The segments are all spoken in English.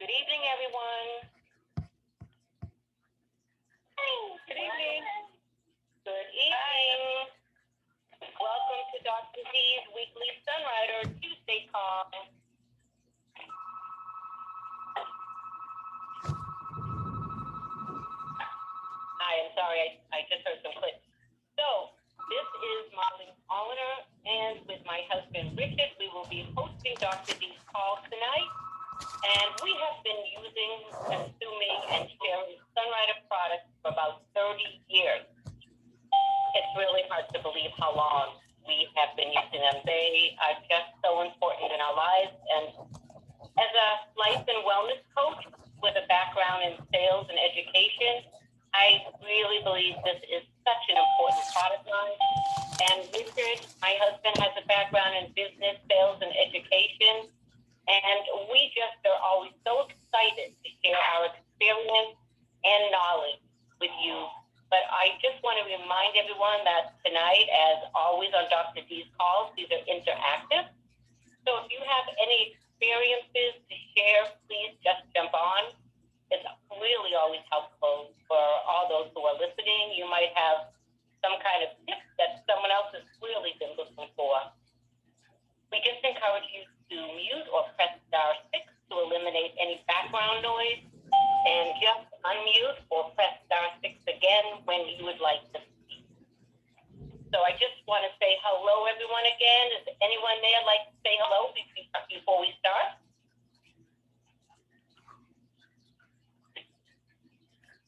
Good evening, everyone. Good evening. Good evening. Welcome to Dr. Dees' weekly Sunrider Tuesday call. Hi, I'm sorry, I just heard some clicks. So, this is Molly Hollander, and with my husband Richard, we will be hosting Dr. Dees' call tonight. And we have been using, consuming, and sharing Sunrider products for about 30 years. It's really hard to believe how long we have been using them. They are just so important in our lives. And as a life and wellness coach with a background in sales and education, I really believe this is such an important product line. And Richard, my husband, has a background in business, sales, and education. And we just are always so excited to share our experience and knowledge with you. But I just want to remind everyone that tonight, as always on Dr. Dees' calls, these are interactive. So if you have any experiences to share, please just jump on. It's really always helpful for all those who are listening. You might have some kind of tip that someone else has really been looking for. We just encourage you to mute or press star 6 to eliminate any background noise, and just unmute or press star 6 again when you would like to speak. So I just want to say hello, everyone, again. Is anyone there like to say hello before we start?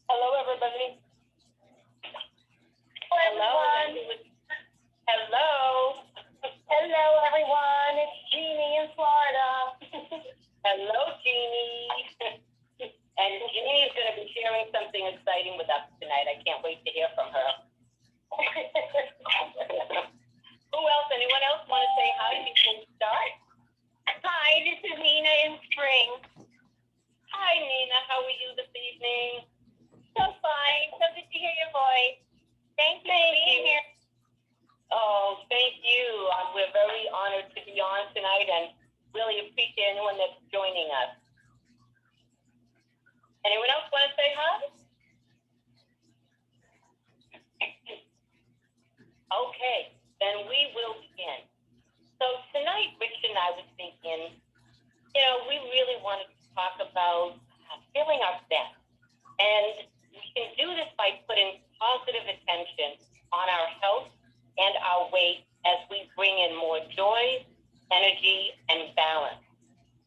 Hello, everybody. Hello, everyone. Hello. Hello, everyone. It's Jeannie in Florida. Hello, Jeannie. And Jeannie is going to be sharing something exciting with us tonight. I can't wait to hear from her. Who else? Anyone else want to say hi before we start? Hi, this is Nina in Spring. Hi, Nina. How are you this evening? So fine. So good to hear your voice. Thank you for being here. Oh, thank you. We're very honored to be on tonight and really appreciate anyone that's joining us. Anyone else want to say hi? Okay, then we will begin. So tonight, Rich and I was thinking, we really wanted to talk about feeling our best. And we can do this by putting positive attention on our health and our weight as we bring in more joy, energy, and balance.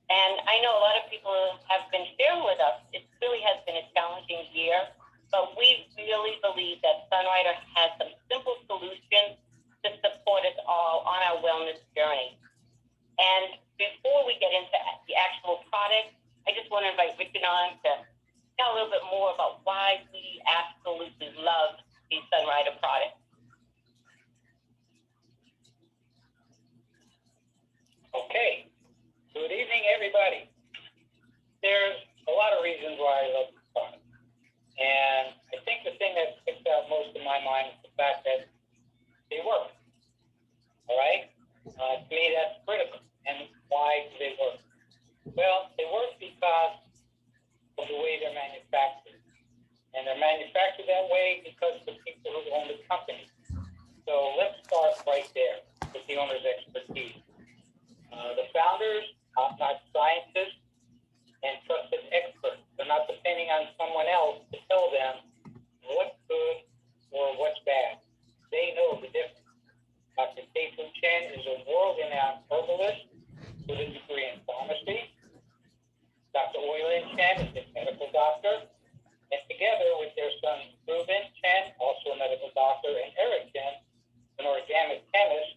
And I know a lot of people have been sharing with us, it really has been a challenging year, but we really believe that Sunrider has some simple solutions to support us all on our wellness journey. And before we get into the actual product, I just want to invite Richard on to tell a little bit more about why we absolutely love these Sunrider products. Okay. Good evening, everybody. There's a lot of reasons why I love this product. And I think the thing that sticks out most in my mind is the fact that they work. All right? To me, that's critical. And why do they work? Well, they work because of the way they're manufactured. And they're manufactured that way because of the people who own the company. So let's start right there with the owner's expertise. The founders are not scientists and trusted experts. They're not depending on someone else to tell them what's good or what's bad. They know the difference. Dr. Tatum Chen is a world-renowned herbalist with a degree in pharmacy. Dr. Oilin Chen is a medical doctor. And together with their son Ruben Chen, also a medical doctor, and Eric Chen, an organic chemist,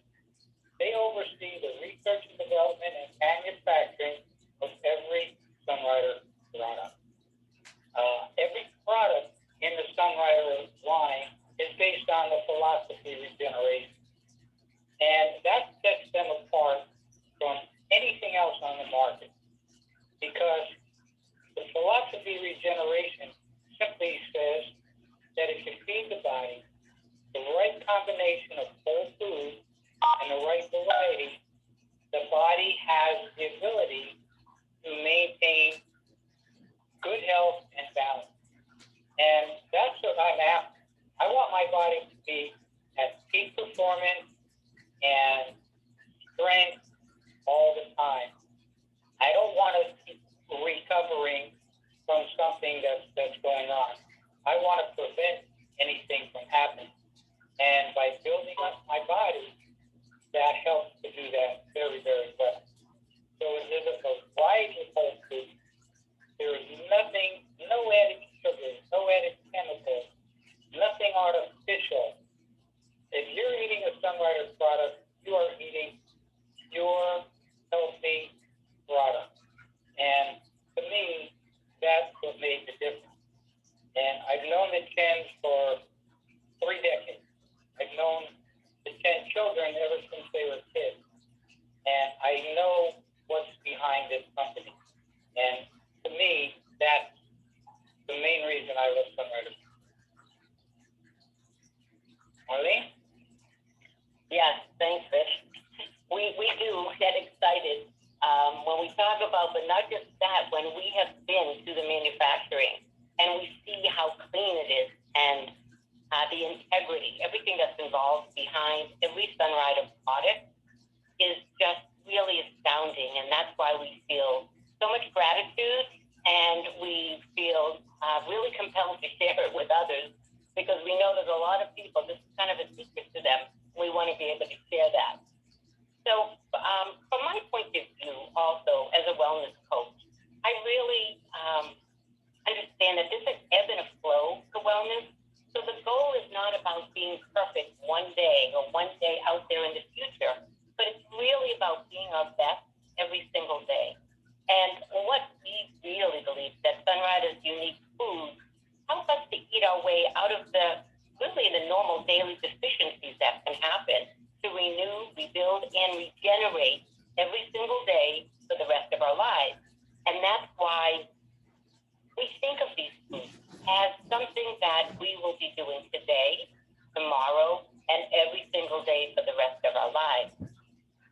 they oversee the research and development and manufacturing of every Sunrider product. Every product in the Sunrider line is based on the philosophy regeneration. And that sets them apart from anything else on the market. Because the philosophy regeneration simply says that if you feed the body the right combination of whole food and the right variety, the body has the ability to maintain that's what made the difference. And I've known the Chens for 3 decades. I've known the Chen children ever since they were kids. And I know what's behind this company. And to me, that's the main reason I love Sunrider. Marlene? Yes, thanks, Rich. We do get excited when we talk about, but not just that, when we have been to the manufacturing and we see how clean it is and the integrity, everything that's involved behind every Sunrider product is just really astounding. And that's why we feel so much gratitude, and we feel really compelled to share it with others, because we know there's a lot of people, this is kind of a secret to them. We want to be able to share that. So from my point of view, also as a wellness coach, I really understand that there's an ebb and a flow to wellness. So the goal is not about being perfect one day or one day out there in the future, but it's really about being our best every single day. And what we really believe that Sunrider's unique foods help us to eat our way out of the normal daily deficiencies that can happen, to renew, rebuild, and regenerate every single day for the rest of our lives. And that's why we think of these foods as something that we will be doing today, tomorrow, and every single day for the rest of our lives.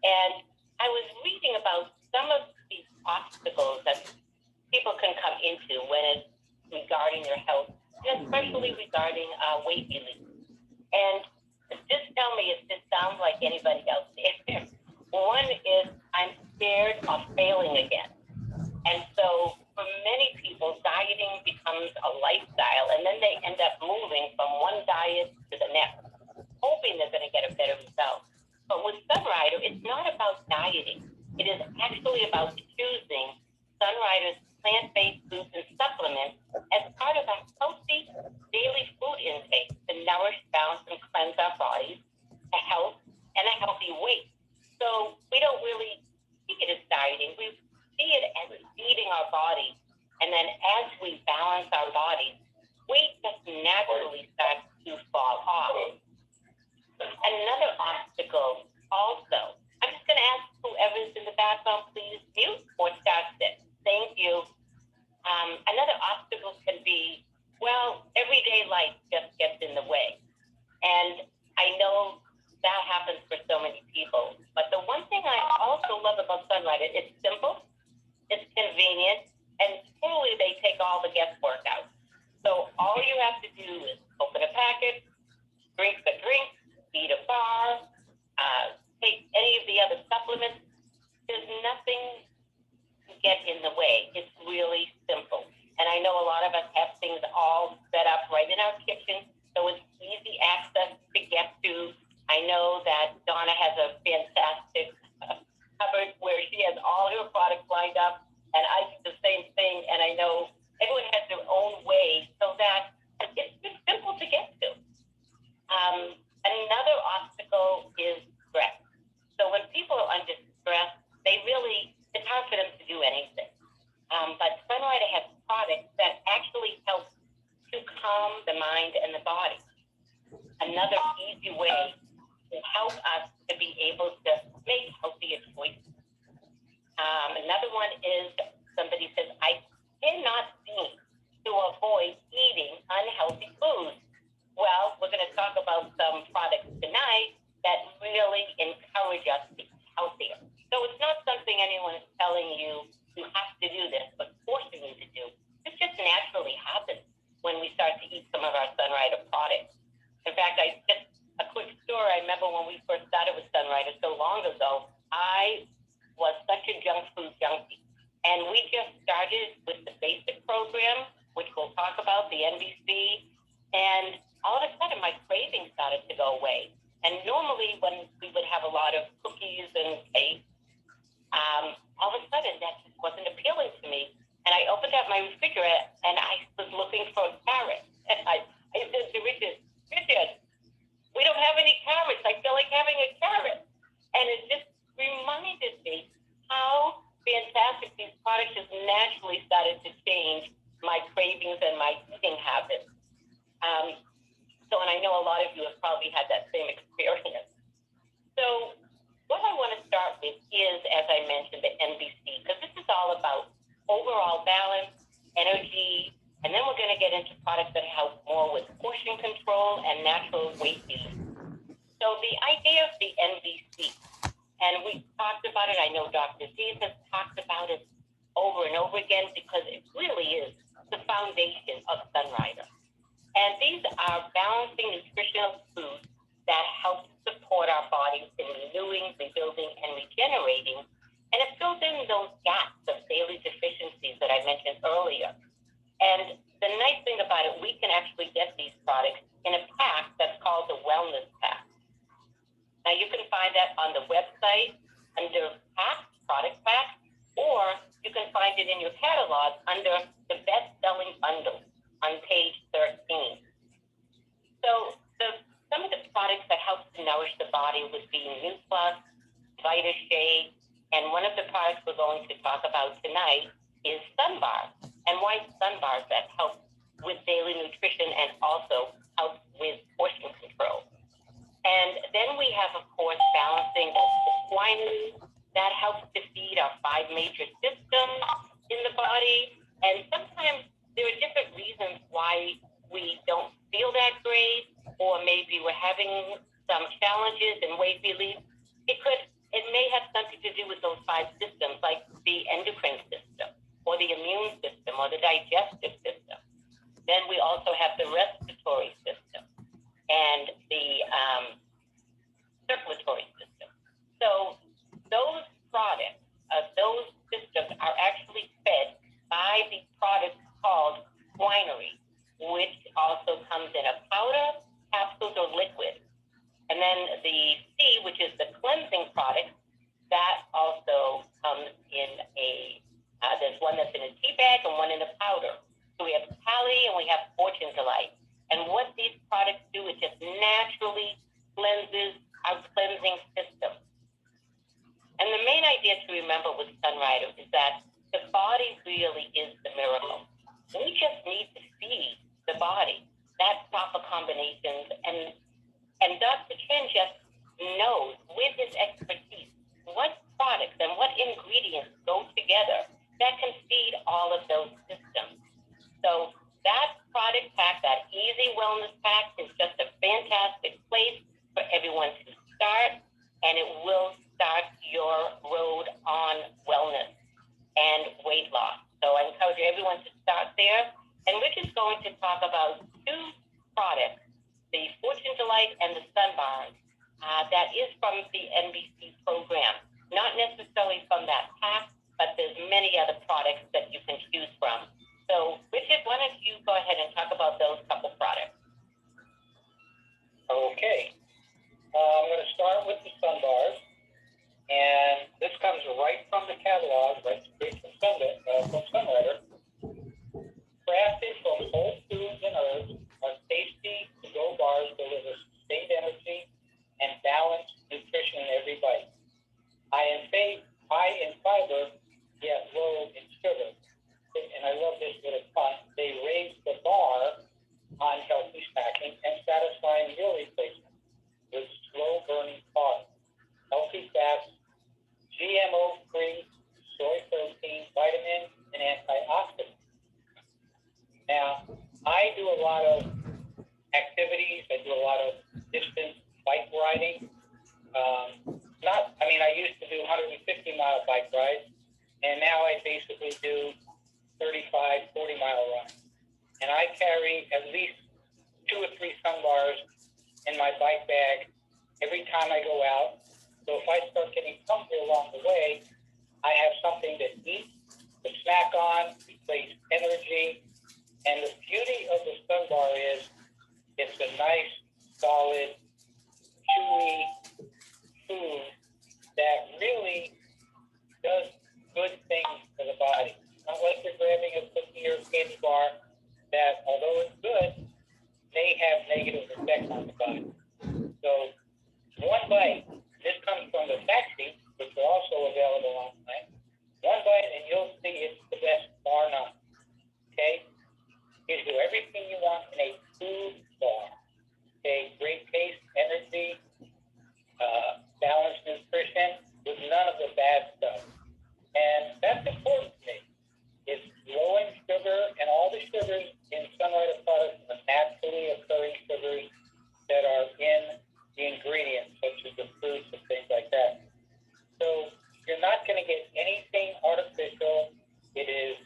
And I was reading about some of these obstacles that people can come into when it's regarding their health, and especially regarding weight relief. And just tell me if this sounds like anybody else there. One is, I'm scared of failing again. And so for many people, dieting becomes a lifestyle, and then they end up moving from one diet to the next, hoping they're going to get a better result. But with Sunrider, it's not about dieting. It is actually about choosing Sunrider's plant-based foods and supplements as part of our healthy daily food intake to nourish, balance, and cleanse our bodies to health and a healthy weight. So we don't really see it as dieting. We see it as feeding our body. And then as we balance our bodies, weight just naturally starts to fall off. Another obstacle also, I'm just going to ask whoever's in the background, please mute or start this. Thank you. Another obstacle can be, well, everyday life just gets in the way. And I know that happens for so many people. But the one thing I also love about Sunrider, it's simple, it's convenient, and truly they take all the guesswork out. So all you have to do is open a packet, drink the drink, eat a bar, take any of the other supplements. There's nothing to get in the way. It's really simple. And I know a lot of us have things all set up right in our kitchen, so it's easy access to get to. I know that Donna has a fantastic cupboard where she has all her products lined up, and I do the same thing. And I know everyone has their own way, so that it's just simple to get to. Another obstacle is stress. So when people are under stress, it's hard for them to do anything. But Sunrider has products that actually help to calm the mind and the body. Another easy way to help us to be able to make healthier choices. Another one is, somebody says, I cannot seem to avoid eating unhealthy foods. Well, we're going to talk about some products tonight that really encourage us to be healthier. So it's not something anyone is telling you have to do this, but forcing you to do. This just naturally happens when we start to eat some of our Sunrider products. In fact, a quick story. I remember when we first started with Sunrider so long ago, I was such a junk food junkie. And we just started with the basic program, which we'll talk about, the NBC. And all of a sudden, my cravings started to go away. And normally, when we would have a lot of cookies and cake, all of a sudden, that just wasn't appealing to me. And I opened up my refrigerator, and I was looking for a carrot. And I said to Richard, we don't have any carrots. I feel like having a carrot. And it just reminded me how fantastic these products just naturally started to change my cravings and my eating habits. And I know a lot of you have probably had that same experience. So what I want to start with is, as I mentioned, the NBC, because this is all about overall balance, energy, and then we're going to get into products that help more with portion control and natural weight gain. So the idea of the NBC, and we talked about it, I know Dr. Dees has talked about it over and over again because it really is the foundation of Sunrider. And these are balancing nutritional foods that help support our bodies in renewing, rebuilding, and regenerating. And it fills in those gaps of daily deficiencies that I mentioned earlier. And the nice thing about it, we can actually get these products in a pack that's called the Wellness Pack. Now, you can find that on the website under Pack, Product Pack, or you can find it in your catalog under the best-selling bundle on page 13. So some of the products that help to nourish the body would be New Plus, VitaSpray, and one of the products we're going to talk about tonight is Sun Bars, and why Sun Bars that help with daily nutrition and also help with portion control. And then we have, of course, balancing the winery that helps to feed our 5 major systems in the body. And sometimes there are different reasons why we don't feel that great, or maybe we're having some challenges in weight relief. It may have something to do with those 5 systems, like the endocrine system, or the immune system, or the digestive system. Then we also have the respiratory system and the circulatory system. So those products, those systems are actually fed by the product called winery, which also comes in a powder, capsules, or liquid. And then the C, which is the cleansing product, that also comes in there's one that's in a tea bag and one in a powder. So we have Pally and we have Fortune Delight. And what these products do is just naturally cleanses our cleansing system. And the main idea to remember with Sunrider is that the body really is the miracle. We just need to feed the body that proper combinations. And Dr. Chen just knows with his expertise what products and what ingredients go together that can feed all of those systems. So that product pack, that Easy Wellness Pack, is just a fantastic place for everyone to start, and it will start your road on wellness and weight loss. So I encourage everyone to start there. And Rich is going to talk about 2 products, the Fortune Delight and the Sun Bars, that is from the NBC program. Not necessarily from that pack, but there's many other products that you can choose from. So, Richard, why don't you go ahead and talk about those couple products? Okay. I'm going to start with the Sun Bars. And this comes right from the catalog, right straight from Sunrider. Crafted from whole foods and herbs, our tasty to-go bars deliver sustained energy and balanced nutrition in every bite. High in fiber, yet low in sugar. And I love this with a pun. They raise the bar on healthy snacking and satisfying meal replacement with slow-burning carbs, healthy fats, GMO-free soy protein, vitamins, and antioxidants. Now, I do a lot of activities. I do a lot of distance bike riding. I used to do 150-mile bike rides, and now I basically do 35, 40-mile runs. And I carry at least 2 or 3 Sun Bars in my bike bag every time I go out. So if I start getting hungry along the way, I have something to eat, to snack on, replace energy. And the beauty of the Sun Bar is it's a nice, solid, chewy food that really does good things for the body. Not like you're grabbing a cookie or a candy bar that, although it's good, may have negative effects on the body. So one bite, this comes from the fact sheet, which are also available online. One bite and you'll see it's the best bar none. Okay? the sugars in Sunlighter products are naturally occurring sugars that are in the ingredients, such as the fruits and things like that. So you're not going to get anything artificial. It is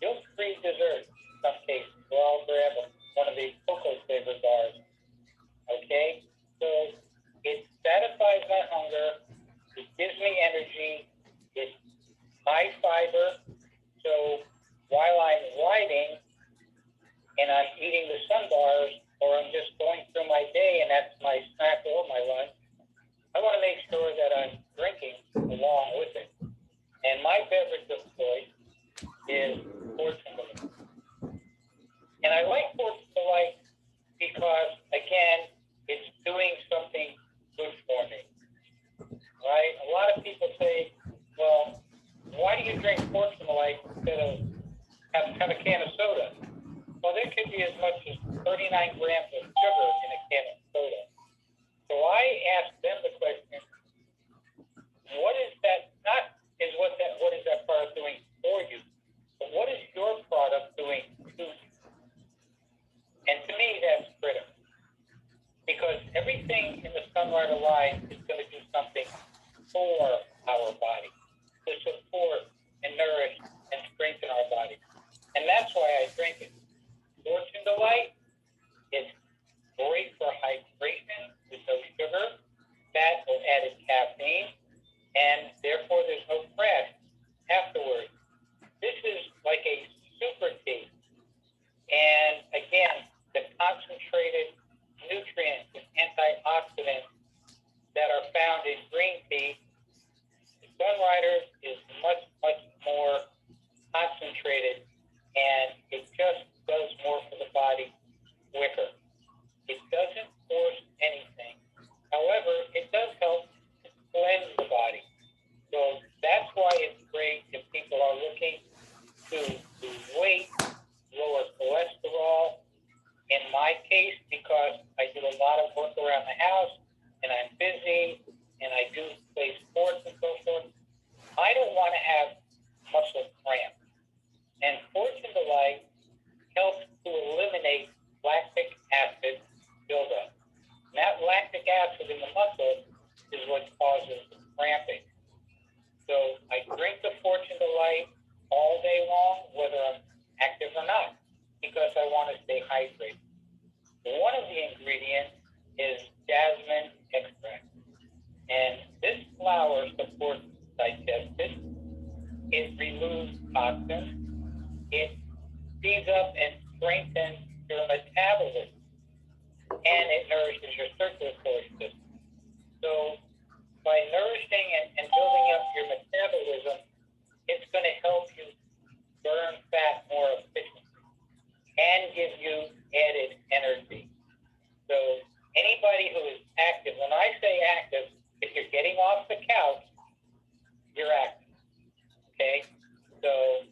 guilt-free dessert in some cases. So I'll grab one of these cocoa flavored bars. Okay? So it satisfies my hunger. It gives me energy. It's high fiber. So while I'm riding and I'm eating the sun bars, or I'm just going through my day and that's my snack or my lunch, I want to make sure that I'm drinking along with it. And my beverage of choice is Fortune Delight. And I like Fortune Delight because, again, it's doing something good for me. Right? A lot of people say, well, why do you drink Fortune Delight instead of have a can of soda? Well, there could be as much as 39 grams of sugar in a can of soda. So I asked them the question, what is that, not is what is that product doing for you, but what is your product doing to you? And to me, that's critical. Because everything in the Sunlighter line is going to do something for our body, to support and nourish and strengthen our body. And that's why I drink it. Fortune Delight is great for hydration with no sugar, fat, or added caffeine, and therefore there's no crash afterwards. This is like a super tea. And again, the concentrated nutrients and antioxidants that are found in green tea, the Sunrider is much, much more concentrated, and it just does more for the body quicker. It doesn't force anything. However, it does help cleanse the body. So that's why it's great if people are looking to lose weight, lower cholesterol. In my case, because I do a lot of work around the house and I'm busy and I do play sports and so forth, I don't want to have muscle cramp. And Fortune Delight helps to eliminate lactic acid buildup. And that lactic acid in the muscle is what causes the cramping. So I drink the Fortune Delight all day long, whether I'm active or not, because I want to stay hydrated. One of the ingredients is jasmine extract. And this flower supports digestion. It removes toxins. It speeds up and strengthens your metabolism. And it nourishes your circulatory system. So by nourishing and building up your metabolism, it's going to help you burn fat more efficiently and give you added energy. So anybody who is active, when I say active, if you're getting off the couch, you're active. Okay? So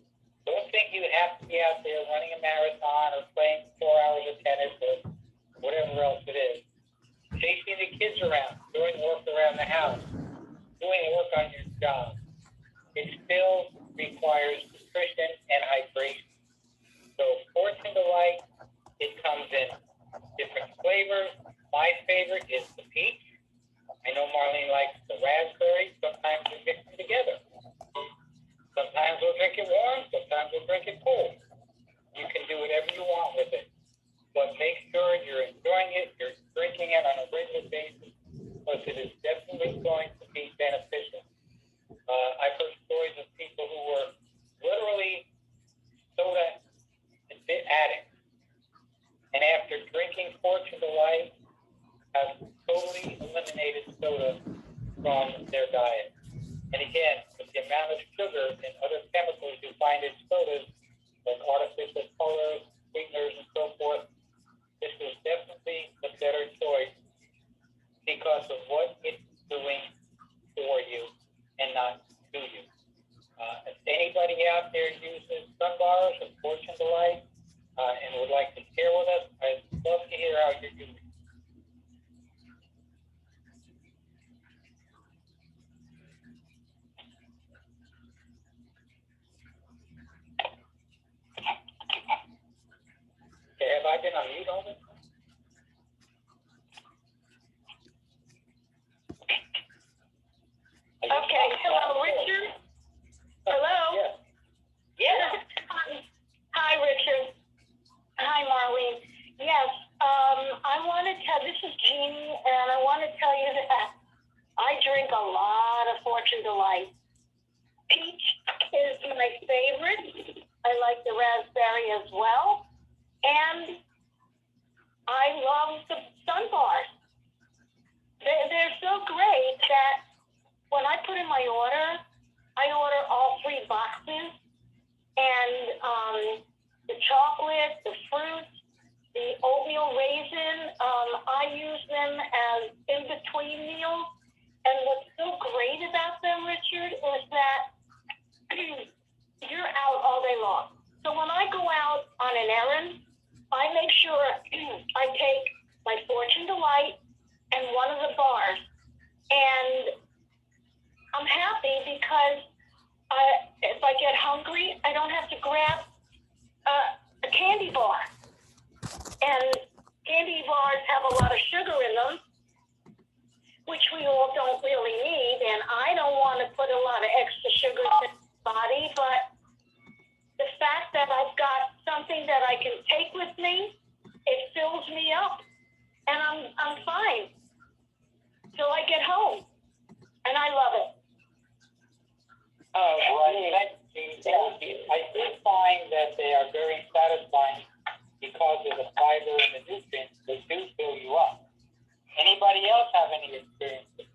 don't think you have to be out there running a marathon or playing 4 hours of tennis or whatever else it is. Chasing the kids around, doing work around the house, doing work on your job. It still requires nutrition and hydration. So Fortune Delight, it comes in different flavors. My favorite is the peach. I know Marlene likes the raspberry. Sometimes we mix them together. Sometimes we'll drink it warm. Sometimes we'll drink it cold. You can do whatever you want with it. But make sure you're enjoying it, you're drinking it on a regular basis, because it is definitely going to be beneficial. I've heard stories of people who were literally soda addicts. And after drinking Fortune Delight, have totally eliminated soda from their diet. And again, with the amount of sugar and other chemicals you find in sodas, like artificial colors, sweeteners, and so forth, this is definitely the better choice because of what it's doing for you and not to you. If anybody out there uses sun bars or Fortune Delight and would like to share with us, I'd love to hear how you're using it. on mute all the time? Okay, hello, Richard. Hello? Yes. Yeah. Hi, Richard. Hi, Marlene. Yes, I want to tell, this is Jeannie, and I want to tell you that I drink a lot of Fortune Delight. Peach is my favorite. I like the raspberry as well. And I love the Sun Bars. They're so great that when I put in my order, I order all 3 boxes. And the chocolate, the fruit, the oatmeal raisin, I use them as in-between meals. And what's so great about them, Richard, is that you're out all day long. So when I go out on an errand, I make sure I take my Fortune Delight and one of the bars. And I'm happy because if I get hungry, I don't have to grab a candy bar. And candy bars have a lot of sugar in them, which we all don't really need. And I don't want to put a lot of extra sugar in my body, but the fact that I've got something that I can take with me, it fills me up. And I'm fine till I get home. And I love it. Oh, right. Thank you. I do find that they are very satisfying because of the fiber and the nutrients. They do fill you up. Anybody else have any experiences?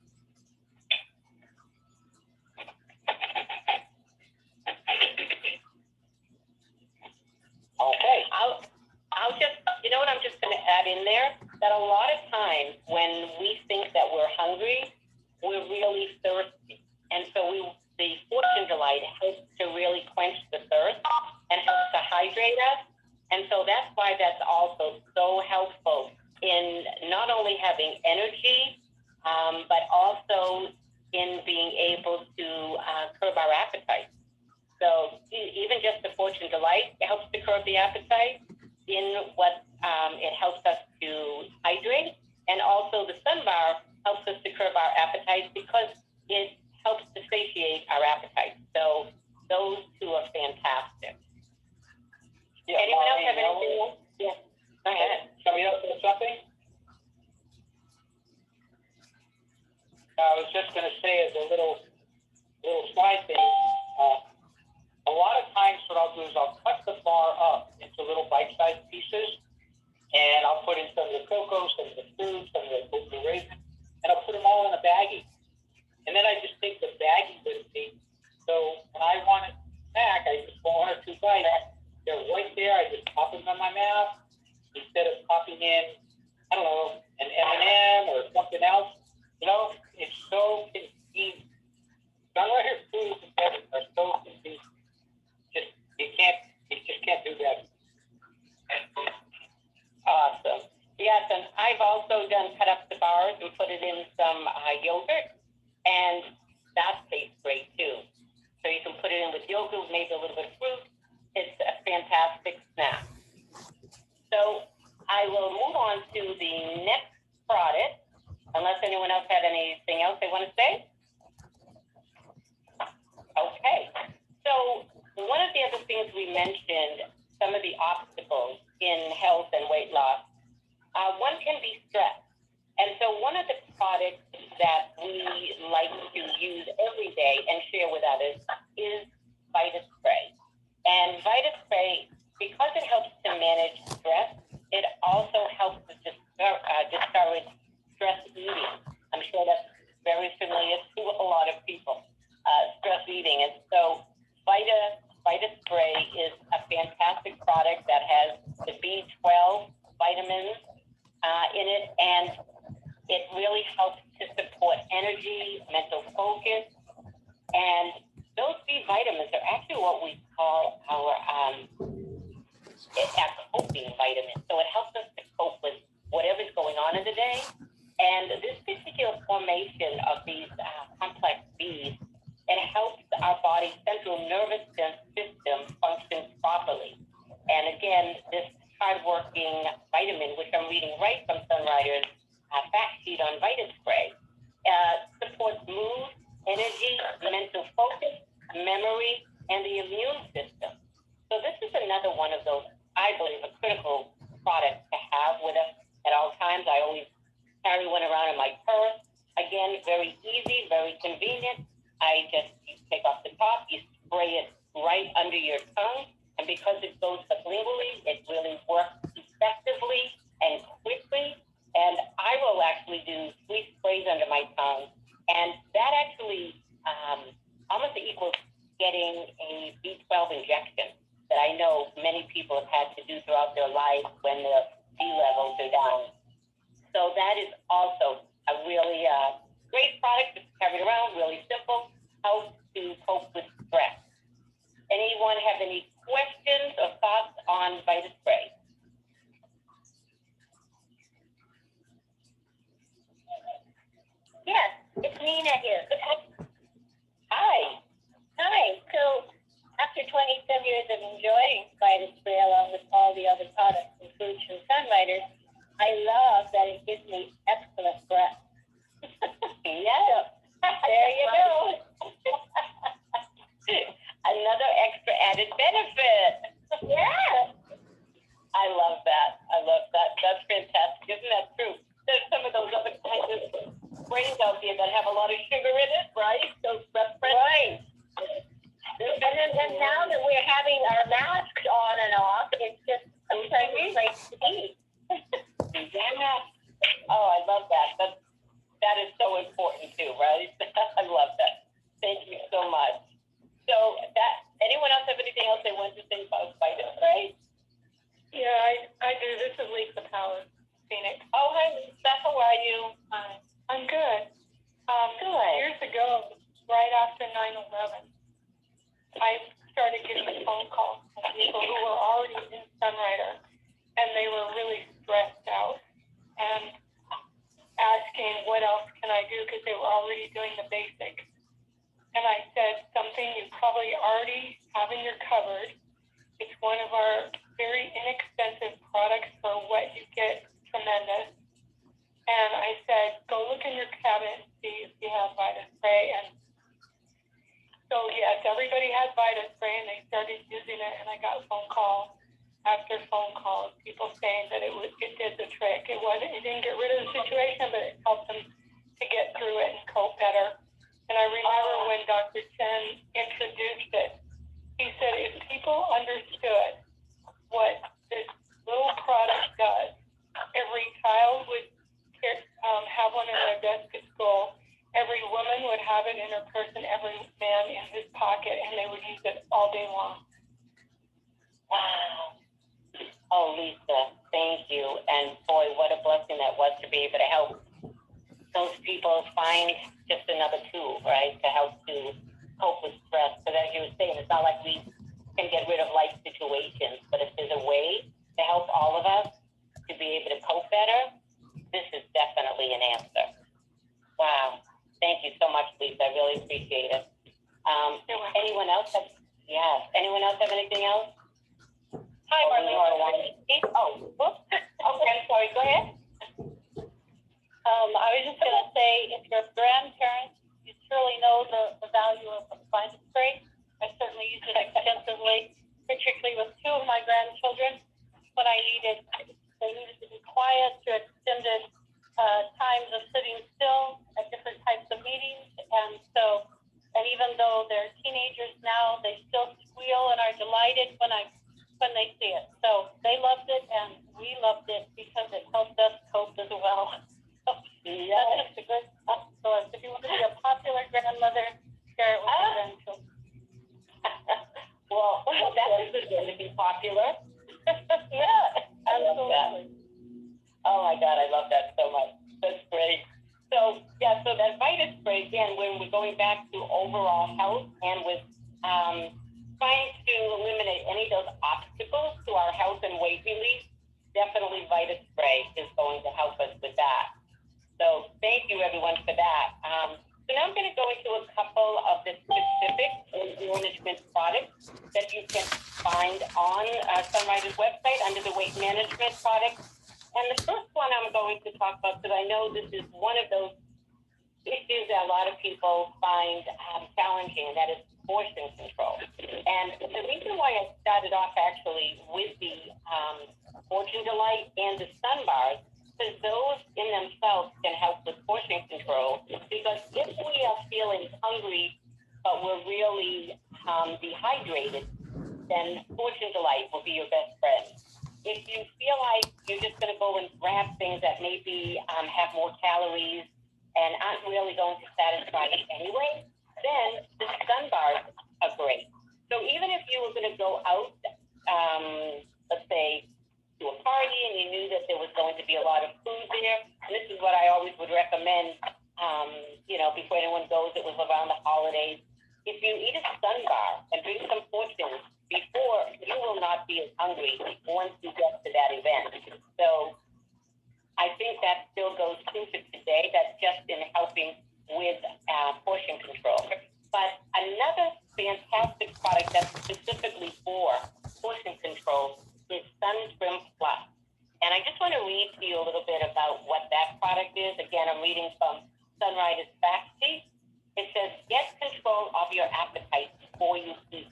Okay. I'll just, you know what I'm just going to add in there? That a lot of times when we think that we're hungry, we're really thirsty. And so the Fortune Delight helps to really quench the thirst and helps to hydrate us. And so that's why that's also so helpful in not only having energy, but also in being able to curb our appetite. So even just the Fortune Delight helps to curb the appetite in what it helps us to hydrate. And also the Sun Bar helps us to curb our appetite because it helps to satiate our appetite. So those 2 are fantastic. Yeah, anyone else have anything else? Yeah, go ahead. Somebody else have something? I was just going to say as a little side thing, a lot of times what I'll do is I'll cut the bar up into little bite-sized pieces, and I'll put in some of the cocoa, some of the fruit, some of the raisin, and I'll put them all in a baggie. And then I just take the baggie with me. So when I want a snack, I just go 1 or 2 bites. They're right there. I just pop them in my mouth instead of popping in, I don't know, an M&M or something else. You know, it's so convenient. Sunrise foods are so convenient. You just can't do that. Awesome. Yes, and I've also done cut up the bars and put it in some yogurt, and that tastes great too. So you can put it in with yogurt, maybe a little bit of fruit. It's a fantastic snack. So I will move on to the next product, unless anyone else had anything else they want to say. Okay. So one of the other things we mentioned, some of the obstacles in health and weight loss, one can be stress. And so one of the products that we like to use every day and share with others is VitaSpray. And VitaSpray, because it helps to manage stress, it also helps to discourage stress eating. I'm sure that's very familiar to a lot of people, stress eating. And so VitaSpray is a fantastic product that has the B12 vitamins in it, and it really helps to support energy, mental focus, and those B vitamins are actually what we call our coping vitamins. So it helps us to cope with whatever's going on in the day. And this particular formation of these complex Bs, it helps our body's central nervous system function properly. And again, this hardworking vitamin, which I'm reading right from Sunrider's fact sheet on VitaSpray. Supports mood, energy, mental focus, memory, and the immune system. So this is another one of those, I believe, a critical product to have with us at all times. I always carry one around in my purse. Again, very easy, very convenient. You take off the top, you spray it right under your tongue, and because it goes sublingually, it really works effectively and quickly. And I will actually do 3 sprays under my tongue, and that actually almost equals getting a B12 injection that I know many people have had to do throughout their lives when their B levels are down. So that is also a really great product to carry around, really simple, how to cope with stress. Anyone have any questions or thoughts on VitaSpray? Yes, it's Nina here. Hi. Hi. So after 27 years of enjoying VitaSpray along with all the other products, including from Sunriders, I love that it gives me excellent breath. Yes. There you go. Another extra added benefit. Yeah. I love that. That's fantastic. Isn't that true? There's some of those other kinds of sprays out there that have a lot of sugar in it, right? Those Right. And now that we're having our masks on and off, it's just a pleasant place to be. Yeah. Oh, I love that. That is so important too, right? I love that. Thank you so much. So anyone else have anything else they want to say about VitaSpray? Yeah, I do. This is Lisa Powers, Phoenix. Oh, hi, Lisa. How are you? I'm good. Good. Years ago, right after 9/11, I started getting phone calls from people who were already in Sunrider, and they were really stressed out and asking, what else can I do? Because they were already doing the basics. And I said, something you probably already have in your cupboard. It's one of our very inexpensive products for what you get tremendous. And I said, go look in your cabinet and see if you have VitaSpray. And so, yes, everybody had VitaSpray, and they started using it, and I got phone call after phone calls, people saying that it did the trick. It didn't get rid of the situation, but it helped them to get through it and cope better. And I remember when Dr. Chen introduced it, he said if people understood what this little product does, every child would have one in their desk at school, every woman would have it in her purse, and every man in his pocket, and they would use it all day long. Wow. Oh, Lisa, thank you. And boy, what a blessing that was to be able to help those people find just another tool, right, to help to cope with stress. Because as you were saying, it's not like we can get rid of life situations, but if there's a way to help all of us to be able to cope better, this is definitely an answer. Wow. Thank you so much, Lisa. I really appreciate it. Anyone else have anything else? Hi, Marlene. Oh, whoops. Okay, I'm sorry. Go ahead. I was just going to say, if you're grandparents, you surely know the value of VitaSpray. I certainly use it extensively, particularly with 2 of my grandchildren when they needed to be quiet through extended times of sitting still at different types of meetings. And even though they're teenagers now, they still squeal and are delighted when they see it. So they loved it, and we loved it because it helped us cope as well. So that's just a good source. If you want to be a popular grandmother, share it with your grandchildren. Well, that's a good one to be popular. Yeah, absolutely. Oh my God, I love that so much. That's great. So so that VitaSpray, again, when we're going back to overall health and with trying to eliminate any of those obstacles to our health and weight relief, definitely VitaSpray is going to help us with that. So thank you, everyone, for that. So now I'm going to go into a couple of the specific management products that you can find on Sunrider's website under the weight management products. And the first one I'm going to talk about, because I know this is one of those issues that a lot of people find challenging, and that is portion control. And the reason why I started off actually with the Fortune Delight and the Sun Bars, because those in themselves can help with portion control. Because if we are feeling hungry, but we're really dehydrated, then Fortune Delight will be your best friend. If you feel like you're just going to go and grab things that maybe have more calories and aren't really going to satisfy you anyway, then the Sun Bars are great. So even if you were going to go out, let's say, to a party and you knew that there was going to be a lot of food there, and this is what I always would recommend, before anyone goes, it was around the holidays. If you eat a Sun Bar and bring some portions before, you will not be as hungry once you get to that event. So I think that still goes true for today. That's just in helping with portion control. But another fantastic product that's specifically for portion control is Sun Trim Plus. And I just want to read to you a little bit about what that product is. Again, I'm reading from Sunrider's fact sheet. It says, get control of your appetite before you eat.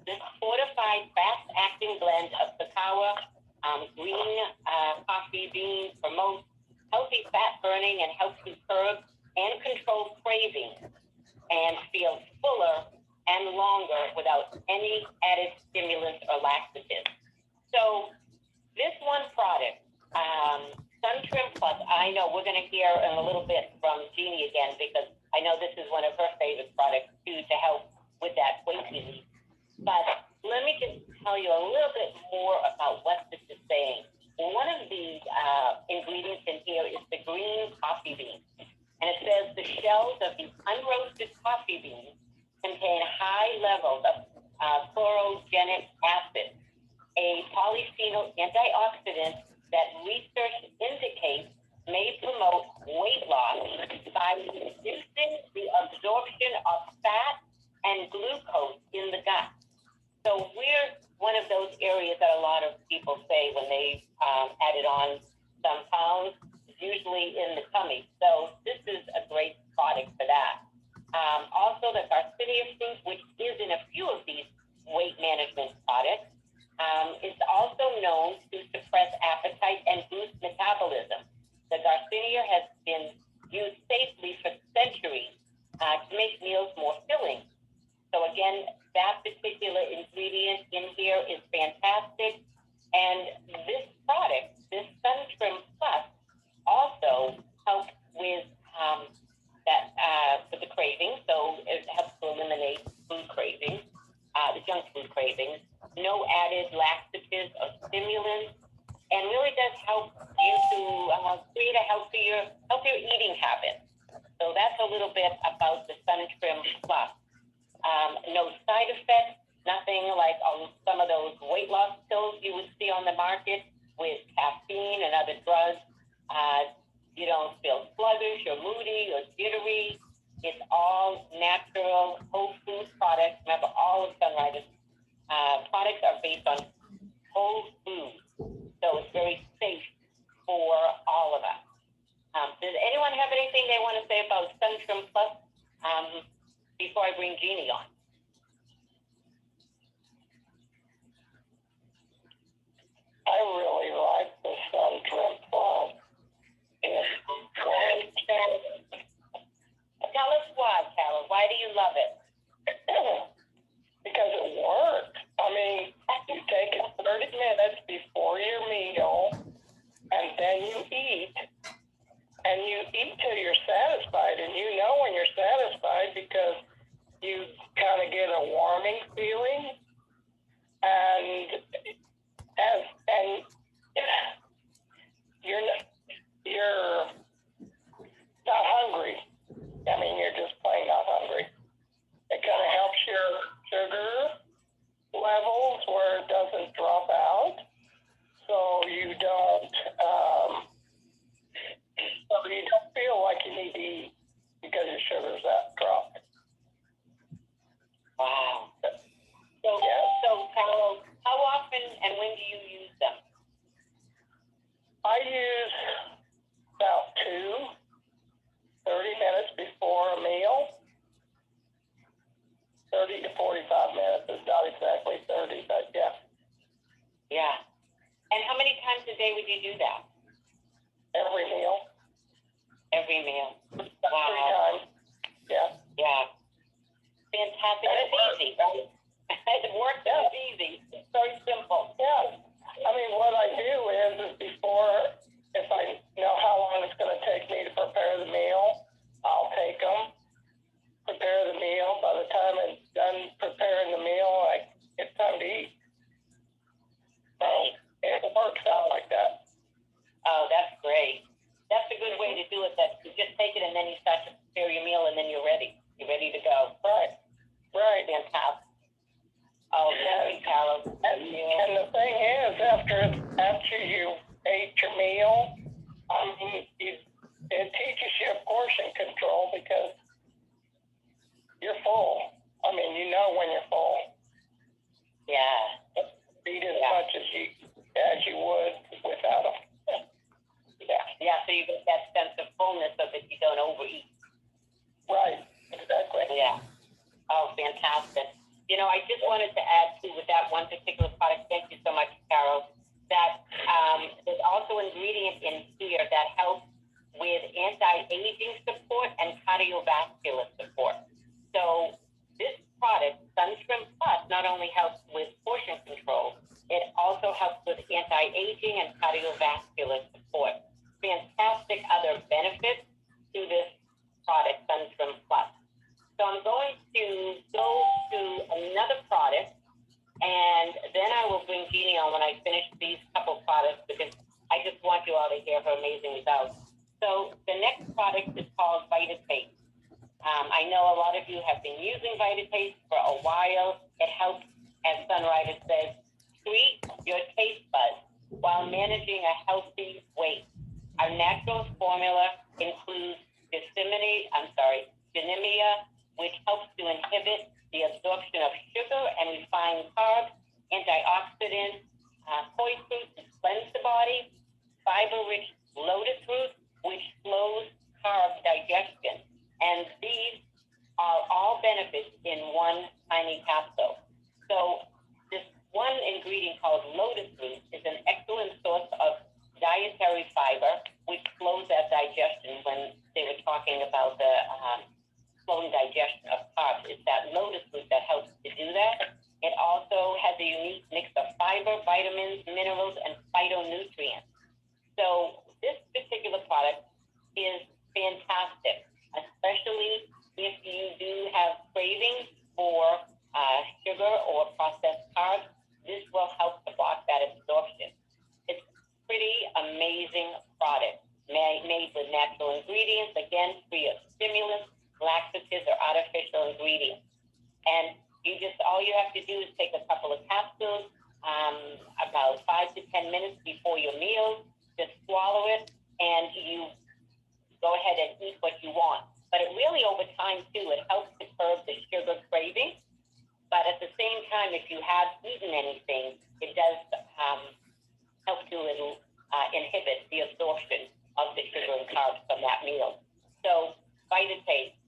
This fortified, fast-acting blend of cacao, green coffee beans promotes healthy fat burning and helps you curb and control cravings and feel fuller and longer without any added stimulants or laxatives. So this one product, Sun Trim Plus, I know we're going to hear in a little bit from Jeannie again, because I know this is one of her favorite products too, to help with that weight relief. But let me just tell you a little bit more about what this is saying. One of the ingredients in here is the green coffee bean. And it says the shells of the unroasted coffee beans contain high levels of chlorogenic acid, a polyphenol antioxidant that research indicates may promote weight loss by reducing the absorption of fat and glucose in the gut. So we're one of those areas that a lot of people say when they added on some pounds, usually in the tummy. So this is a great product for that. Also, the Garcinia fruit, which is in a few of these weight management products, is also known to suppress appetite and boost metabolism. The Garcinia has been used safely for centuries to make meals more filling. So again, that particular ingredient in here is fantastic. And this product, this Sun Trim Plus, also helps with with the cravings. So it helps to eliminate food cravings, the junk food cravings. No added laxatives or stimulants, and really does help you to create a healthier eating habit. So that's a little bit about the Sun Trim Plus. No side effects, nothing like some of those weight loss pills you would see on the market with caffeine and other drugs. You don't feel sluggish or moody or jittery. It's all natural, whole food products. Remember, all of Sunrider's products are based on whole food. So it's very safe for all of us. Does anyone have anything they want to say about Sun Trim Plus before I bring Jeannie on? I I use about 30 minutes before a meal. 30 to 45 minutes. It's not exactly 30, but yeah. Yeah. And how many times a day would you do that? Every meal. Every meal. About 3 Wow. times. Yeah. Yeah. Fantastic. And it's easy, right? It works. It's easy. It's very simple. Yeah. I mean, what I do is before, if I know how long it's going to take me to prepare the meal, I'll take them, prepare the meal. By the time it's done preparing the meal, it's time to eat. So it works out like that. Oh, that's great. That's a good way to do it. That you just take it and then you start to prepare your meal and then you're ready. You're ready to go. Right. Right. Fantastic. Oh, thank you, Carol. And the thing is, after you ate your meal, it teaches you portion control because you're full. I mean, you know when you're full. Yeah. Eat as much as you would without them. Yeah. Yeah, so you get that sense of fullness so that you don't overeat. Right. Exactly. Yeah. Oh, fantastic. You know, I just wanted to add, too, with that one particular product, thank you so much, Carol, that there's also an ingredient in here that helps with anti-aging support and cardiovascular support. So this product, Suntrim Plus, not only helps with portion control, it also helps with anti-aging and cardiovascular support. Fantastic other benefits to this product, Suntrim Plus. So I'm going to go to another product, and then I will bring Jeannie on when I finish these couple products because I just want you all to hear her amazing results. So the next product is called VitaTaste. I know a lot of you have been using VitaTaste for a while. It helps, as Sunrider says, treat your taste buds while managing a healthy weight. Our natural formula includes Ginemia, which helps to inhibit the absorption of sugar and refined carbs, antioxidants, koi fruit to cleanse the body, fiber-rich lotus root, which slows carb digestion. And these are all benefits in one tiny capsule. So this one ingredient called lotus root is an excellent source of dietary fiber, which slows that digestion. When they were talking about the slowing digestion of carbs, it's that lotus root that helps to do that. It also has a unique mix of fiber, vitamins, minerals, and phytonutrients. So this particular product is fantastic, especially if you do have cravings for sugar or processed carbs. This will help to block that absorption. It's pretty amazing product made with natural ingredients, again, free of stimulants, laxatives, or artificial ingredients. And all you have to do is take a couple of capsules, about 5 to 10 minutes before your meal, just swallow it, and you go ahead and eat what you want. But it really, over time, too, it helps to curb the sugar craving. But at the same time, if you have eaten anything, it does help to inhibit the absorption of the sugar and carbs from that meal. So VitaTaste,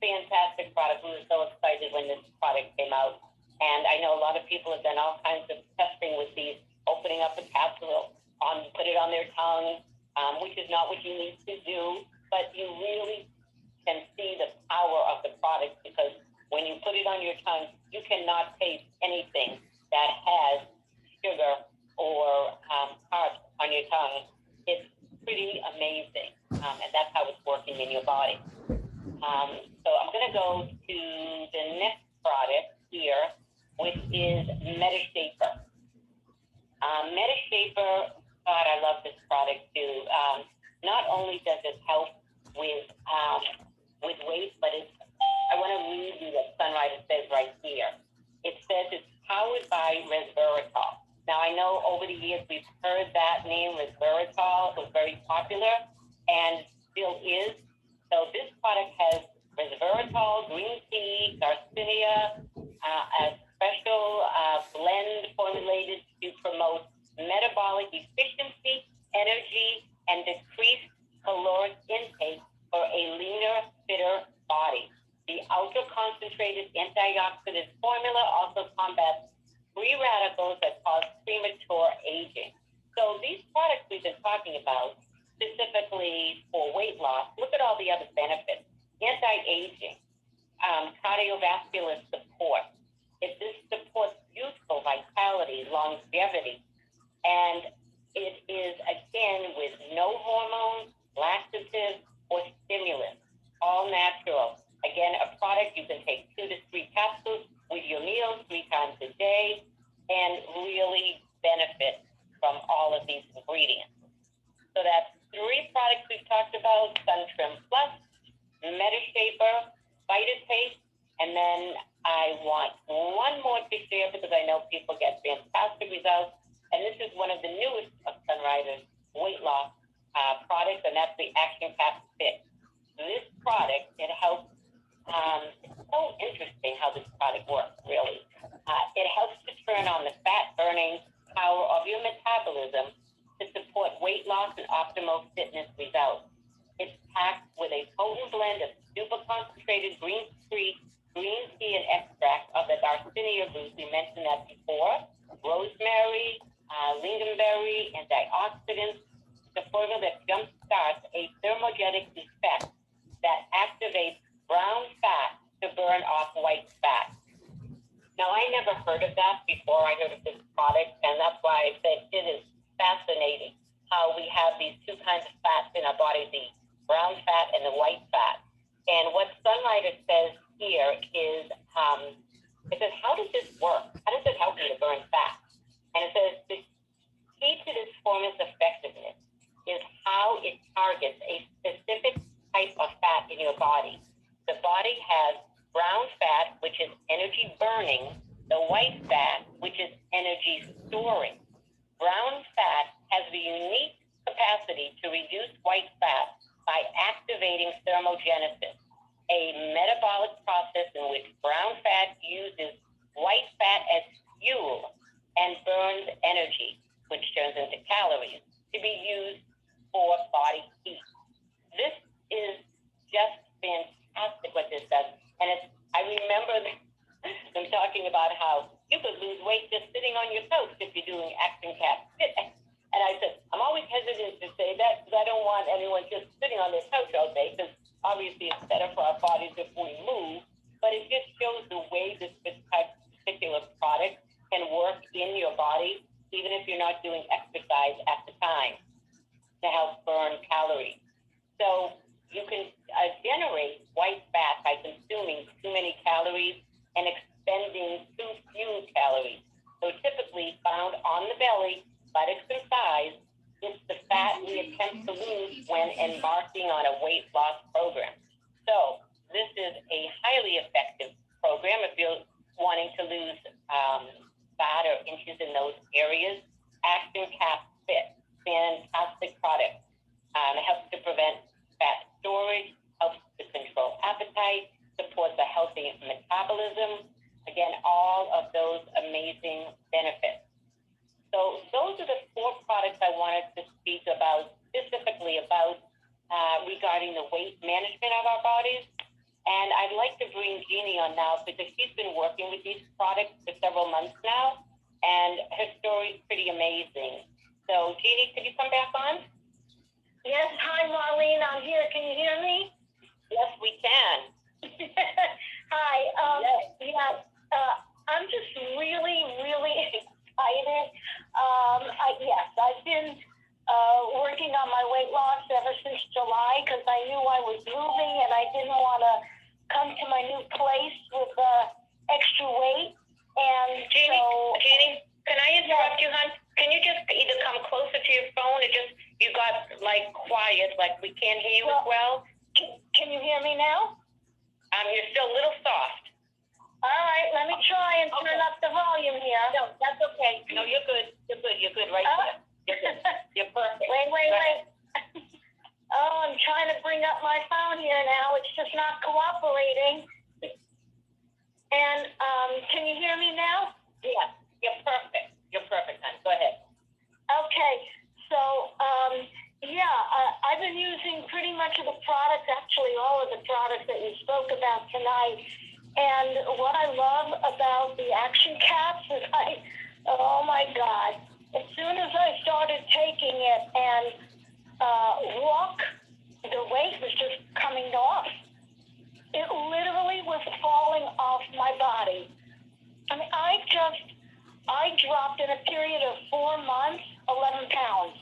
fantastic product. We were so excited when this product came out. And I know a lot of people have done all kinds of testing with these, opening up a capsule, put it on their tongue, which is not what you need to do, but you really can see the power of the product because when you put it on your tongue, you cannot taste anything that has sugar or carbs on your tongue. It's pretty amazing, and that's how it's working in your body. So I'm going to go to the next product here, which is MetaShaper. MetaShaper, God, I love this product too. Not only does it help with weight, but I want to read you what Sunrider says right here. It says it's powered by resveratrol. Now, I know over the years we've heard that name, resveratrol. It was very popular and still is. So this product has resveratrol, green tea, garcinia, a special blend formulated to promote metabolic efficiency, energy, longevity. And it is, again, with no hormones, laxatives, or stimulants, all natural. Again, a product you can take 2 to 3 capsules with your meals 3 times a day and really benefit from all of these ingredients. So that's 3 products we've talked about: Sun Trim Plus, MetaShaper, VitaTaste, and then I want one more to share because I know people get fantastic results. And this is one of the newest of Sunrider's weight loss products, and that's the Action Cap Fit. This product, it helps. It's so interesting how this product works, really. It helps to turn on the fat-burning power of your metabolism to support weight loss and optimal fitness results. It's packed with a potent blend of super concentrated green tea and extract of the Garcinia root. We mentioned that before. Rosemary, lingonberry, antioxidants. The formula that jumpstarts a thermogenic effect that activates brown fat to burn off white fat. Now, I never heard of that before I heard of this product, and that's why I said it is fascinating how we have these 2 kinds of fats in our body, the brown fat and the white fat. And what Sunrider says here is, it says, how does this work? How does it help you to burn fat? And it says, the key to this formula's effectiveness is how it targets a specific type of fat in your body. The body has brown fat, which is energy burning, the white fat, which is energy storing. Brown fat has the unique capacity to reduce white fat by activating thermogenesis, a metabolic process in which brown fat uses white fat as fuel and burns energy, which turns into calories, to be used for body heat. This is just fantastic what this does. And I remember them talking about how you could lose weight just sitting on your couch if you're doing Action Cap Fit. And I said, I'm always hesitant to say that because I don't want anyone just sitting on their couch all day, because obviously it's better for our bodies if we move. But it just shows the way this particular product can work in your body, even if you're not doing exercise at the time, to help burn calories. So you can generate white fat by consuming too many calories and expending too few calories. So typically found on the belly, buttocks and thighs, it's the fat we attempt to lose when embarking on a weight loss program. So this is a highly effective program if you're wanting to lose fat or inches in those areas. Action Cap Fit, fantastic product. It helps to prevent fat storage, helps to control appetite, supports a healthy metabolism. Again, all of those amazing benefits. So those are the 4 products I wanted to speak about, specifically about regarding the weight management of our bodies. And I'd like to bring Jeannie on now because she's been working with these products for several months now, and her story's pretty amazing. So Jeannie, could you come back on? Yes, hi Marlene, I'm here. Can you hear me? Yes, we can. Hi. Yes. I'm just really, really excited. I've been working on my weight loss ever since July because I knew I was moving and I didn't want to come to my new place with extra weight. And Jeannie, can I interrupt you, hon? Can you just either come closer to your phone or just, you got like quiet, like we can't hear you as well? Can you hear me now? You're still a little soft. All right, let me try and turn up the volume here. No, that's okay. No, you're good. You're good right there. You're good. You're perfect. Wait. Oh, I'm trying to bring up my phone here now. It's just not cooperating. And can you hear me now? Yes, you're perfect. You're perfect, hon. Go ahead. Okay, so I've been using pretty much of the products, actually all of the products that you spoke about tonight. And what I love about the Action Caps is oh my God, as soon as I started taking it and the weight was just coming off. It literally was falling off my body. I mean, I just 4 months, 11 pounds.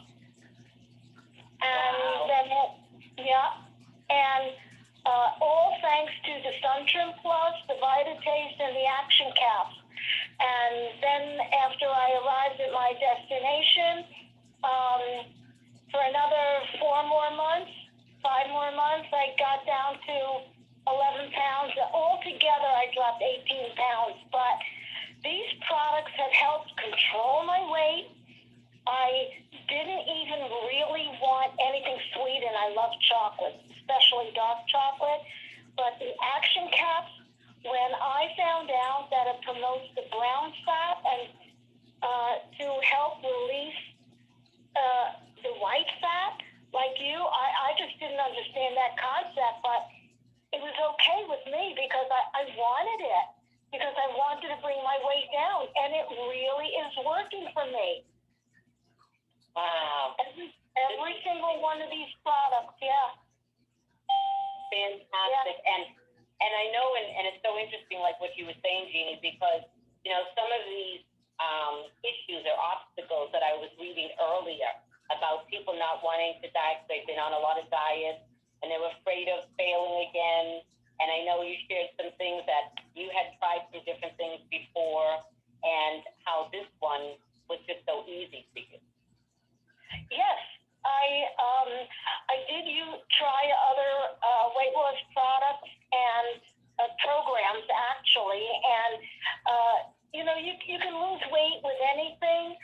And Wow. then, and all thanks to the Sun Trim Plus, the VitaTaste, and the Action Caps. And then after I arrived at my destination, for another 4 more months, 5 more months, I got down to 11 pounds. Altogether, I dropped 18 pounds. But these products have helped control my weight. I didn't even really want anything sweet, and I love chocolate, especially dark chocolate. But the Action Caps, when I found out that it promotes the brown fat and to help release the white fat, like you, I just didn't understand that concept, but it was okay with me because I wanted it, because I wanted to bring my weight down, and it really is working for me. Wow. Every single one of these products, yeah. Fantastic. Yeah. And I know, and it's so interesting, like what you were saying, Jeannie, because, you know, some of these issues or obstacles that I was reading earlier about people not wanting to diet, they've been on a lot of diets, and they're afraid of failing again. And I know you shared some things that you had tried some different things before, and how this one was just so easy for you. Yes, I did try other weight loss products and programs actually, and you know, you can lose weight with anything,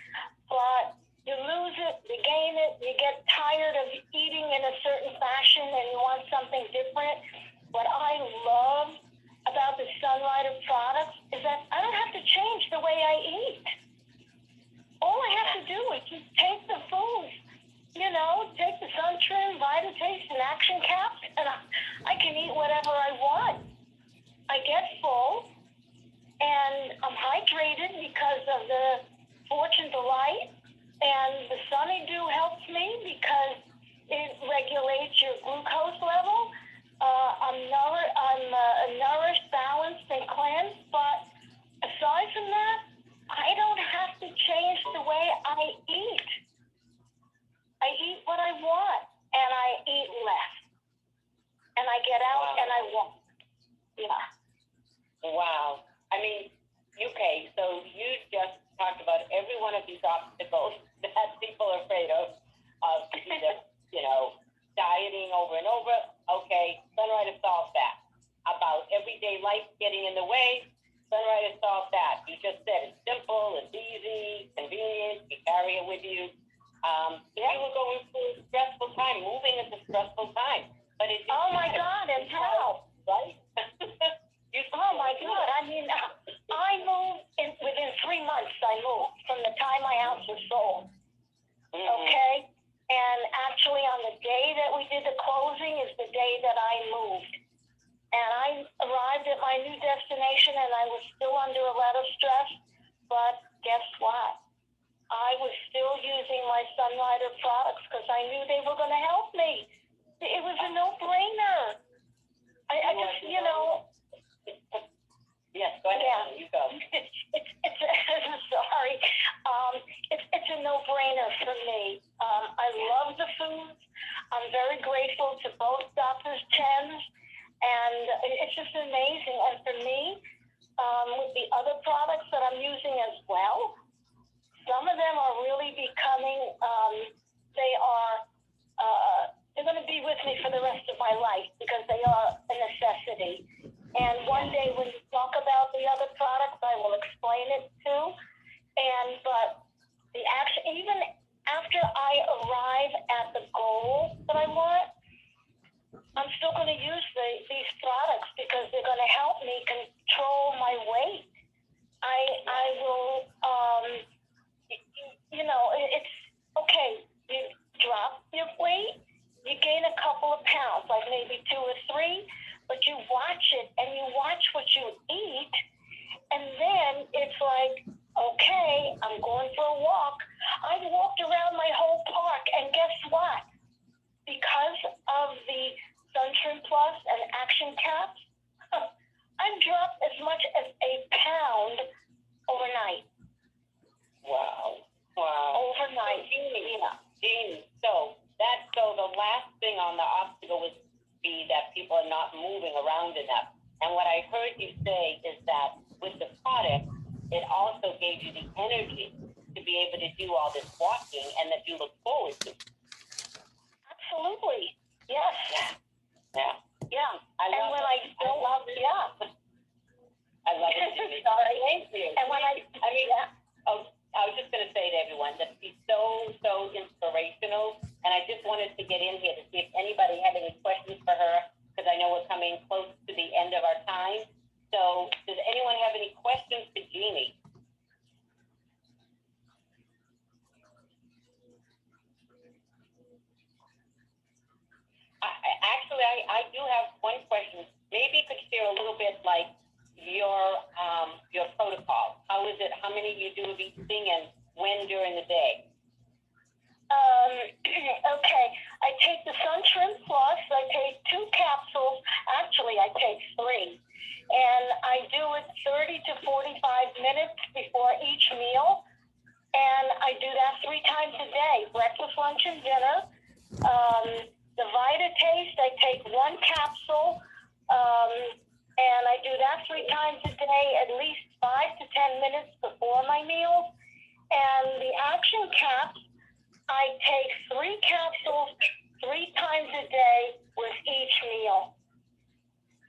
but you lose it, you gain it, you get tired of eating in a certain fashion and you want something different. What I love about the Sunrider products is that I don't have to change the way I eat. All I have to do is just take the foods, you know, take the Sun Trim, VitaTaste, and Action Caps, and I can eat whatever I want. I get full, and I'm hydrated because of the Fortune Delight, and the Sunny Dew helps me because it regulates your glucose level. I'm nourished, balanced, and cleansed, but aside from that, I don't have to change the way I eat. I eat what I want, and I eat less. And I get out and I walk. Yeah. Wow. I mean, okay, so you just talked about every one of these obstacles that people are afraid of either, you know, dieting over and over. Okay, Sunrider solved that. About everyday life getting in the way, Sunrider solved that. You just said it's simple, it's easy, convenient, you carry it with you. You were going through a stressful time, moving is a stressful time. But it Oh my God, and how? Right? Oh my God, I mean, I moved within 3 months. I moved from the time my house was sold. Mm-hmm. Okay? And actually on the day that we did the closing is the day that I moved. And I arrived at my new destination and I was still under a lot of stress. But guess what? I was still using my Sunrider products because I knew they were going to help me. It was a no-brainer. I just, you know. Yes, go ahead. Yeah. You go. Sorry. It's a no-brainer for me. I love the foods. I'm very grateful to both Dr. Chen's, and it's just amazing. And for me, with the other products that I'm using as well, some of them are really becoming, they're going to be with me for the rest of my life because they are a necessity. And one day when you talk about the other products, I will explain it too. But the action, even after I arrive at the goal that I want, I'm still going to use these products because they're going to help me control my weight. I will, you know, it's okay. You drop your weight, you gain a couple of pounds, like maybe 2 or 3, but you watch it and you watch what you eat, and then it's like, okay, I'm going for a walk. I've walked around my whole park, and guess what? Because of the Sun Trim Plus and Action Caps, I've dropped as much as a pound overnight. Wow. Wow. just watching and that you look forward to. Absolutely. Yes. Yeah. Yeah. I love it. I love it. Yeah. I love it. Sorry. Thank you. And when I mean, I was just going to say to everyone that she's so inspirational, and I just wanted to get in here to see if anybody had any questions for her, because I know we're coming close to the end of our time. So does anyone have any questions for Jeannie? I do have one question. Maybe you could share a little bit like your protocol. How is it? How many you do of each thing, and when during the day? Okay. I take the Sunshine Plus. I take 2 capsules. Actually, I take 3. And I do it 30 to 45 minutes before each meal. And I do that 3 times a day, breakfast, lunch, and dinner. The VitaTaste, I take 1 capsule. And I do that 3 times a day, at least 5 to 10 minutes before my meals. And the Action Caps, I take 3 capsules 3 times a day with each meal.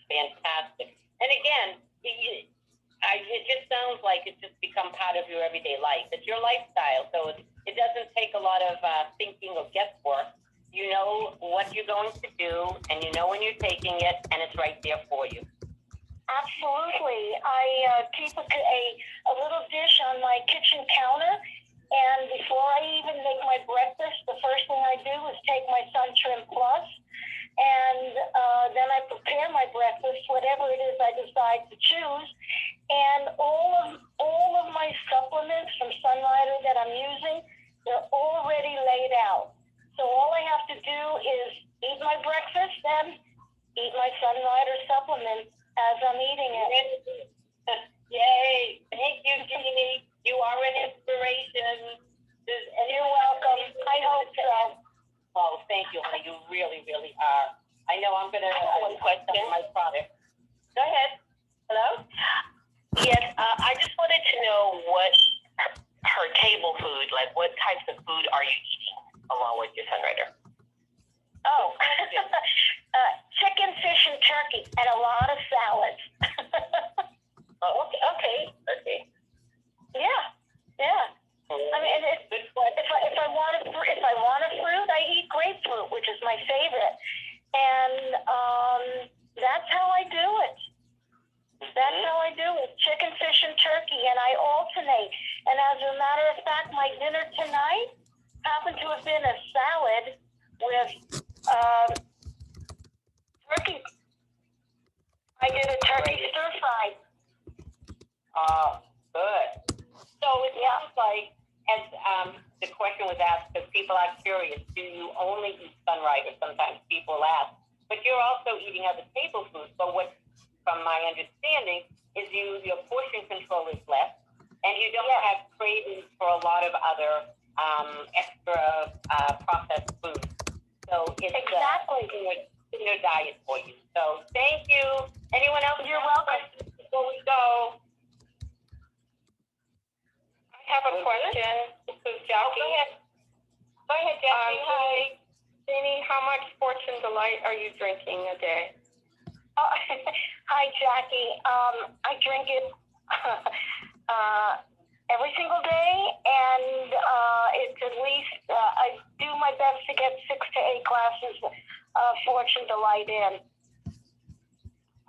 Fantastic. And again, it just sounds like it's just become part of your everyday life. It's your lifestyle, so it doesn't take a lot of thinking or guesswork. You know what you're going to do, and you know when you're taking it, and it's right there for you. Absolutely. I keep a little dish on my kitchen counter, and before I even make my breakfast, the first thing I do is take my Sunshine Plus, and then I prepare my breakfast, whatever it is I decide to choose, and all of my supplements from Sunrider that I'm using, they're already laid out. So all I have to do is eat my breakfast and eat my Sunrider supplement as I'm eating it. Yay! Thank you, Jeannie. You are an inspiration. You're welcome. I hope so. Oh, thank you, honey. You really, really are. I know I'm going to request some of my product. Go ahead. Hello? Yes, I just wanted to know what her table food, like what types of food are you eating along with your Sunrider? Oh, chicken, fish, and turkey, and a lot of salads. Oh, okay. Yeah. I mean, if I want a fruit, I eat grapefruit, which is my favorite, and that's how I do it. That's how I do it. Chicken, fish, and turkey, and I alternate. And as a matter of fact, my dinner tonight happened to have been a salad with turkey. I did a turkey stir fry. Good. So it sounds like, as the question was asked, because people are curious, do you only eat Sunrider? Sometimes people ask. But you're also eating other table foods. So what, from my understanding, is your portion control is less, and you don't have cravings for a lot of other extra processed foods. So it's Exactly. in your diet for you. So thank you. Anyone else? You're welcome. Before we go. I have a question. This is Jackie. Go ahead, Jackie. Hi. Jeannie, how much Fortune Delight are you drinking a day? Hi, Jackie. I drink it every single day, and it's at least, I do my best to get 6 to 8 glasses of Fortune Delight in.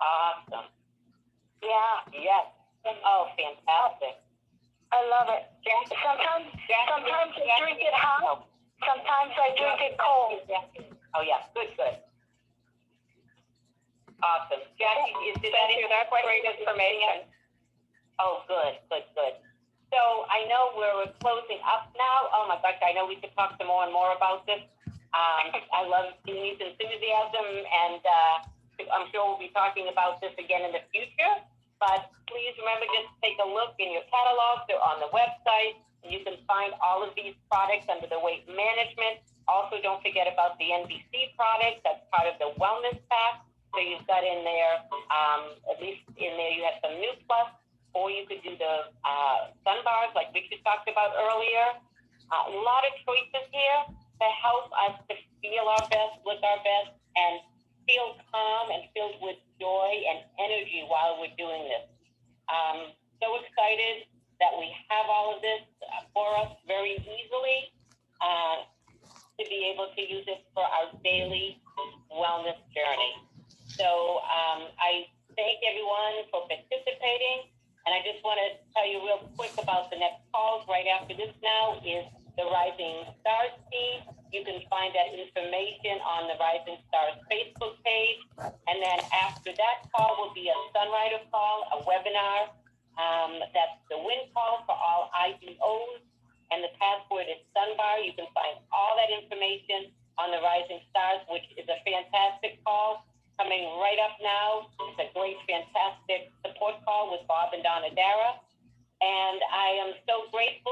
Awesome. Yeah. Yes. Oh, fantastic. I love it. Sometimes I drink it hot. Sometimes I drink it cold. Oh, yeah. Good. Awesome. Jackie, That's great information. Oh, good. So I know we're closing up now. Oh, my gosh, I know we could talk some more and more about this. I love Jeannie's enthusiasm, and I'm sure we'll be talking about this again in the future. But please remember, just take a look in your catalogs. They're on the website. And you can find all of these products under the weight management. Also, don't forget about the NBC products. That's part of the wellness pack. So you've got in there, at least in there, you have some new plus, or you could do the sun bars like Richard talked about earlier. A lot of choices here to help us to feel our best, look our best, and feel calm and filled with joy and energy while we're doing this. So excited that we have all of this for us very easily to be able to use it for our daily wellness journey. So I thank everyone for participating. And I just want to tell you real quick about the next calls right after this now is the Rising Stars team. You can find that information on the Rising Stars Facebook page. And then after that call will be a Sunrider call, a webinar. That's the win call for all IDOs. And the password is Sunbar. You can find all that information on the Rising Stars, which is a fantastic call. Coming right up now, it's a great, fantastic support call with Bob and Donna Dara. And I am so grateful